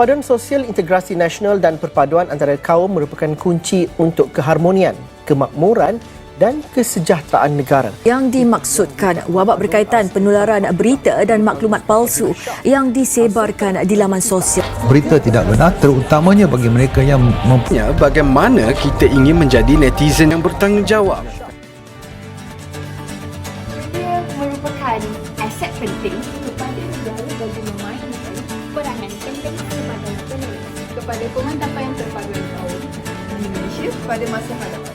Perspaduan sosial, integrasi nasional dan perpaduan antara kaum merupakan kunci untuk keharmonian, kemakmuran dan kesejahteraan negara. Yang dimaksudkan wabak berkaitan penularan berita dan maklumat palsu yang disebarkan di laman sosial. Berita tidak benar terutamanya bagi mereka yang mempunyai. Bagaimana kita ingin menjadi netizen yang bertanggungjawab. Ia merupakan aset penting kepada negara bagi memainkan peranan penting sebagai penulis kepada pemantauan perpaduan kaum Indonesia pada masa hadapan.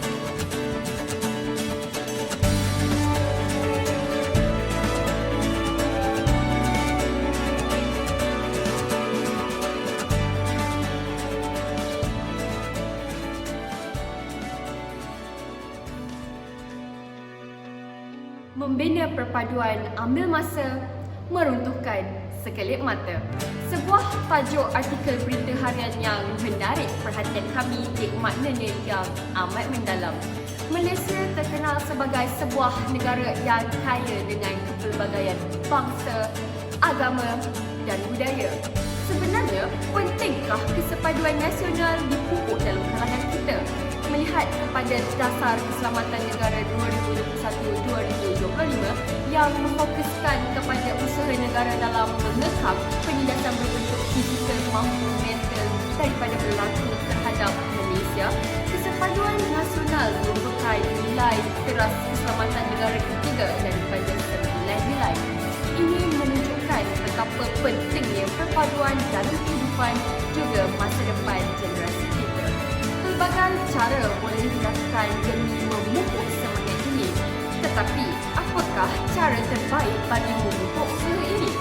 Membina perpaduan ambil masa, meruntuhkan sekelip mata. Sebuah tajuk artikel berita harian yang menarik perhatian kami maknanya yang amat mendalam. Malaysia terkenal sebagai sebuah negara yang kaya dengan pelbagaian bangsa, agama dan budaya. Sebenarnya, pentingkah kesepaduan nasional dipupuk dalam kalangan kita? Melihat kepada dasar keselamatan negara 2021-2025 yang memfokuskan kepada usaha negara dalam mengekang penindasan berbentuk fizikal maupun mental daripada berlaku terhadap Malaysia, kesepaduan nasional merupakan nilai teras keselamatan negara ketiga daripada 9 nilai. Ini menunjukkan betapa pentingnya perpaduan dalam kehidupan juga masa depan generasi kita. Pelbagai cara boleh dilakukan demi memupuk semangat ini. Tetapi, apakah cara terbaik bagi memupuk usaha ini?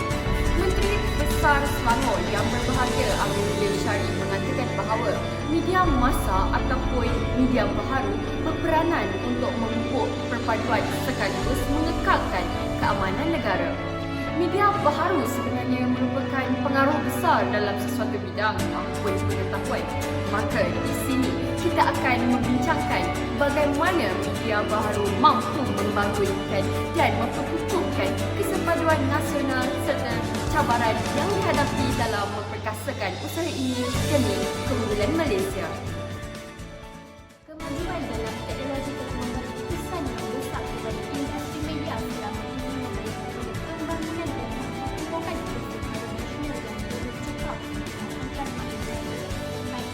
Menteri Besar Selangor yang berbahagia Amir Syari mengatakan bahawa media massa ataupun media baharu berperanan untuk memupuk perpaduan sekaligus mengekalkan keamanan negara. Media baharu sebenarnya merupakan pengaruh besar dalam sesuatu bidang maupun pengetahuan. Maka di sini kita akan membincangkan bagaimana media baharu mampu membangunkan dan memperkukuhkan kesepaduan nasional serta cabaran yang dihadapi dalam memperkasakan usaha ini demi keunggulan Malaysia. Kemajuan dalam teknologi telah memberi kesan yang besar kepada industri media selama ini memberi pembangunan dan memperkukuhkan kesepaduan nasional yang bercakap dengan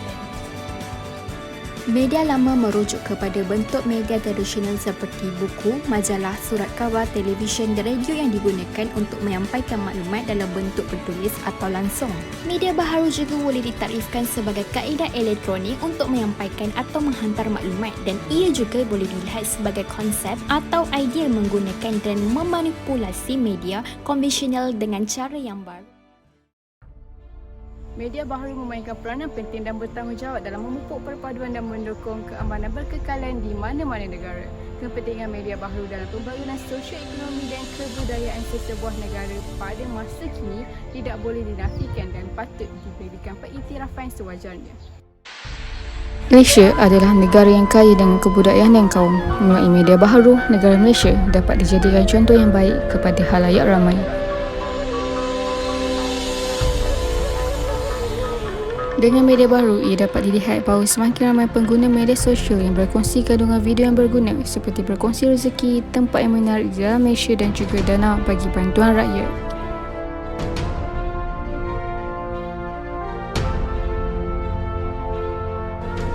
media lama merujuk kepada bentuk media tradisional seperti buku, majalah, surat khabar, televisyen dan radio yang digunakan untuk menyampaikan maklumat dalam bentuk bertulis atau langsung. Media baharu juga boleh ditarifkan sebagai kaedah elektronik untuk menyampaikan atau menghantar maklumat dan ia juga boleh dilihat sebagai konsep atau idea menggunakan dan memanipulasi media konvensional dengan cara yang baru. Media baharu memainkan peranan penting dan bertanggungjawab dalam memupuk perpaduan dan mendukung keamanan berkekalan di mana-mana negara. Kepentingan media baharu dalam pembangunan sosio-ekonomi dan kebudayaan sesebuah negara pada masa kini tidak boleh dinafikan dan patut diberikan pengiktirafan sewajarnya. Malaysia adalah negara yang kaya dengan kebudayaan dan kaum. Melalui media baharu, negara Malaysia dapat dijadikan contoh yang baik kepada khalayak ramai. Dengan media baru, ia dapat dilihat bahawa semakin ramai pengguna media sosial yang berkongsi kandungan video yang berguna seperti berkongsi rezeki, tempat yang menarik di dalam Malaysia dan juga dana bagi bantuan rakyat.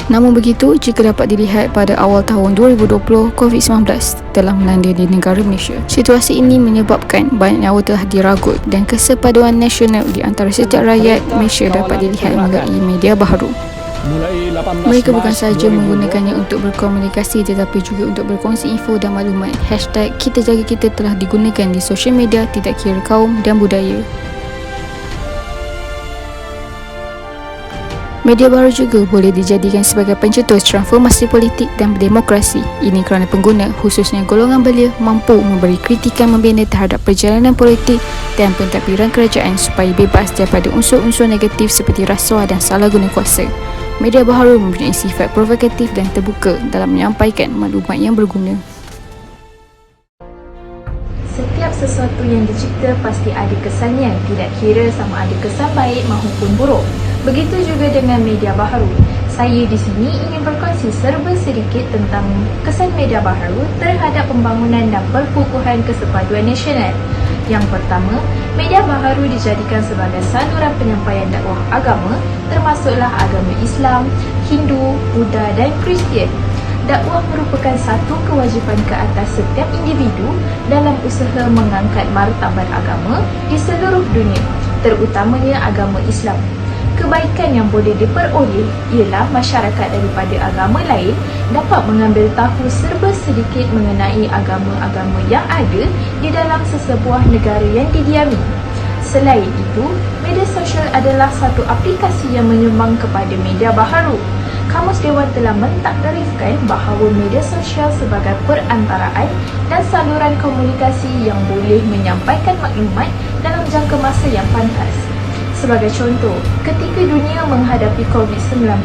Namun begitu, jika dapat dilihat pada awal tahun 2020, COVID-19 telah melanda di negara Malaysia. Situasi ini menyebabkan banyak nyawa telah diragut dan kesepaduan nasional di antara setiap rakyat Malaysia dapat dilihat melalui media baharu. Mereka bukan sahaja menggunakannya untuk berkomunikasi tetapi juga untuk berkongsi info dan maklumat. #Kita Jaga Kita telah digunakan di sosial media tidak kira kaum dan budaya. Media baru juga boleh dijadikan sebagai pencetus transformasi politik dan demokrasi. Ini kerana pengguna, khususnya golongan belia, mampu memberi kritikan membina terhadap perjalanan politik dan pentadbiran kerajaan supaya bebas daripada unsur-unsur negatif seperti rasuah dan salah guna kuasa. Media baharu mempunyai sifat provokatif dan terbuka dalam menyampaikan maklumat yang berguna. setiap sesuatu yang dicipta pasti ada kesannya, tidak kira sama ada kesan baik maupun buruk. Begitu juga dengan media baharu. Saya di sini ingin berkongsi serba sedikit tentang kesan media baharu terhadap pembangunan dan perkukuhan Kesatuan Nasional. Yang pertama, media baharu dijadikan sebagai saluran penyampaian dakwah agama, termasuklah agama Islam, Hindu, Buddha dan Kristian. Dakwah merupakan satu kewajipan ke atas setiap individu dalam usaha mengangkat martabat agama di seluruh dunia, terutamanya agama Islam. Kebaikan yang boleh diperoleh ialah masyarakat daripada agama lain dapat mengambil tahu serba sedikit mengenai agama-agama yang ada di dalam sesebuah negara yang didiami. Selain itu, media sosial adalah satu aplikasi yang menyumbang kepada media baharu. Kamus Dewan telah mentakdirkan bahawa media sosial sebagai perantaraan dan saluran komunikasi yang boleh menyampaikan maklumat dalam jangka masa yang pantas. Sebagai contoh, ketika dunia menghadapi COVID-19,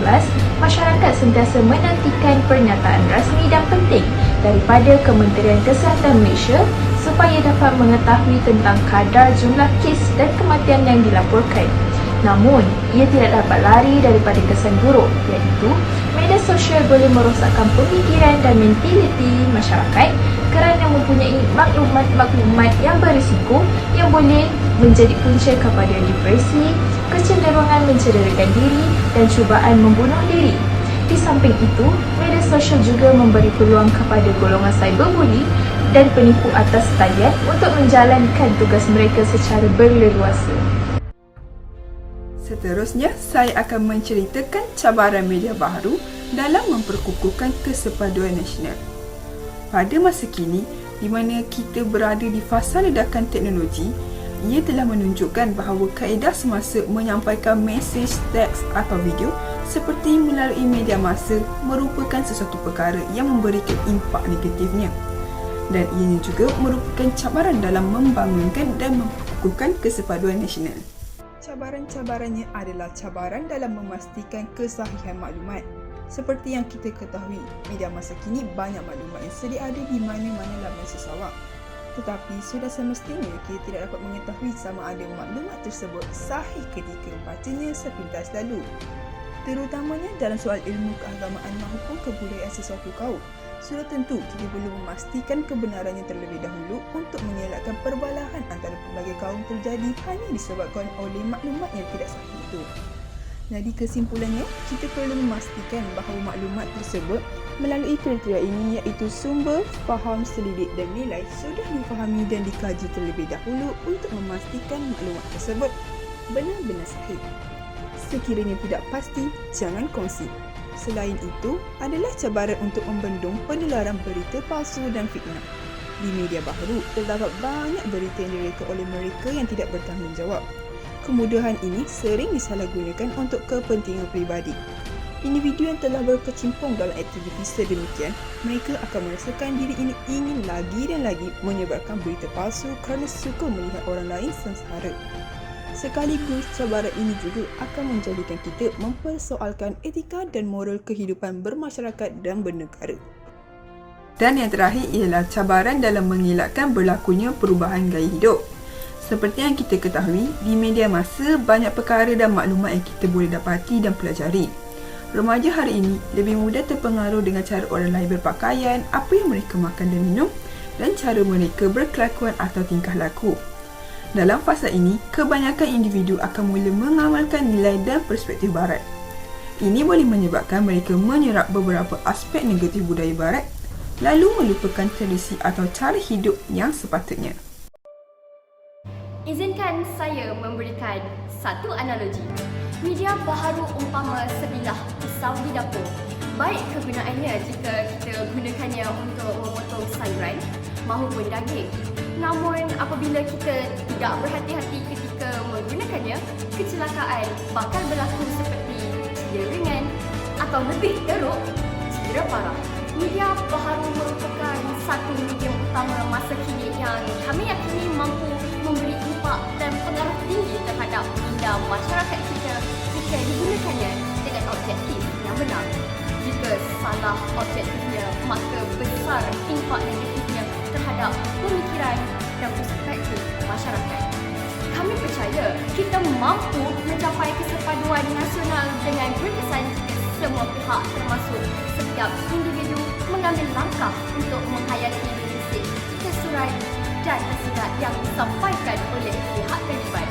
masyarakat sentiasa menantikan pernyataan rasmi dan penting daripada Kementerian Kesihatan Malaysia supaya dapat mengetahui tentang kadar jumlah kes dan kematian yang dilaporkan. Namun, ia tidak dapat lari daripada kesan buruk, iaitu media sosial boleh merosakkan pemikiran dan mentaliti masyarakat kerana mempunyai maklumat-maklumat yang berisiko yang boleh menjadi punca kepada depresi, kecenderungan mencederakan diri dan cubaan membunuh diri. Di samping itu, media sosial juga memberi peluang kepada golongan cyberbully dan penipu atas talian untuk menjalankan tugas mereka secara berleluasa. Seterusnya, saya akan menceritakan cabaran media baharu dalam memperkukuhkan kesepaduan nasional. Pada masa kini, di mana kita berada di fasa ledakan teknologi, ia telah menunjukkan bahawa kaedah semasa menyampaikan mesej, teks atau video seperti melalui media massa merupakan sesuatu perkara yang memberikan impak negatifnya. Dan ianya juga merupakan cabaran dalam membangunkan dan memperkukuhkan kesepaduan nasional. Cabaran-cabarannya adalah cabaran dalam memastikan kesahihan maklumat. Seperti yang kita ketahui, media masa kini banyak maklumat yang sedia ada di mana-mana laman sesawang. Tetapi sudah semestinya kita tidak dapat mengetahui sama ada maklumat tersebut sahih ketika membacanya sepintas lalu. Terutamanya dalam soal ilmu keagamaan maupun kebudayaan sesuatu kaum. Sudah tentu kita perlu memastikan kebenarannya terlebih dahulu untuk mengelakkan perbalahan antara pelbagai kaum terjadi hanya disebabkan oleh maklumat yang tidak sahih itu. Jadi kesimpulannya, kita perlu memastikan bahawa maklumat tersebut melalui kriteria ini iaitu sumber, faham, selidik dan nilai sudah difahami dan dikaji terlebih dahulu untuk memastikan maklumat tersebut benar-benar sahih. Sekiranya tidak pasti, jangan kongsi. Selain itu, adalah cabaran untuk membendung penularan berita palsu dan fitnah. Di media baharu, terdapat banyak berita yang direka oleh mereka yang tidak bertanggungjawab. Kemudahan ini sering disalahgunakan untuk kepentingan peribadi. Individu yang telah berkecimpung dalam aktiviti sedemikian, mereka akan merasakan diri ini ingin lagi dan lagi menyebarkan berita palsu kerana suka melihat orang lain sengsara. Sekaligus, cabaran ini juga akan menjadikan kita mempersoalkan etika dan moral kehidupan bermasyarakat dan bernegara. Dan yang terakhir ialah cabaran dalam mengelakkan berlakunya perubahan gaya hidup. Seperti yang kita ketahui, di media massa banyak perkara dan maklumat yang kita boleh dapati dan pelajari. Remaja hari ini lebih mudah terpengaruh dengan cara orang lain berpakaian, apa yang mereka makan dan minum, dan cara mereka berkelakuan atau tingkah laku. Dalam fasa ini, kebanyakan individu akan mula mengamalkan nilai dan perspektif barat. Ini boleh menyebabkan mereka menyerap beberapa aspek negatif budaya barat, lalu melupakan tradisi atau cara hidup yang sepatutnya. Izinkan saya memberikan satu analogi. Media baharu umpama sebilah pisau di dapur. Baik kegunaannya jika kita gunakannya untuk memotong sayuran maupun daging. Namun apabila kita tidak berhati-hati ketika menggunakannya, kecelakaan bakal berlaku seperti cedera ringan atau lebih teruk, cedera parah. Media baharu merupakan satu medium utama masa kini yang kami yakini mampu memberi impak dan pengaruh tinggi terhadap minda masyarakat kita jika digunakannya dengan objektif yang benar. Jika salah objektifnya, maka besar impak negatifnya terhadap pemikiran dan perspektif masyarakat. Kami percaya kita mampu mencapai kesepaduan nasional dengan berkesan jika semua pihak termasuk setiap individu mengambil langkah untuk menghayati prinsip tersurat dan tersirat yang disampaikan oleh pihak terlibat.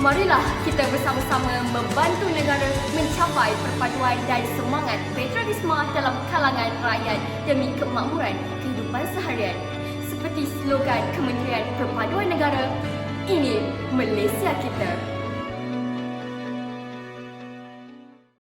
Marilah kita bersama-sama membantu negara mencapai perpaduan dan semangat patriotisme dalam kalangan rakyat demi kemakmuran kehidupan seharian. Seperti slogan Kementerian Perpaduan Negara, ini Malaysia kita.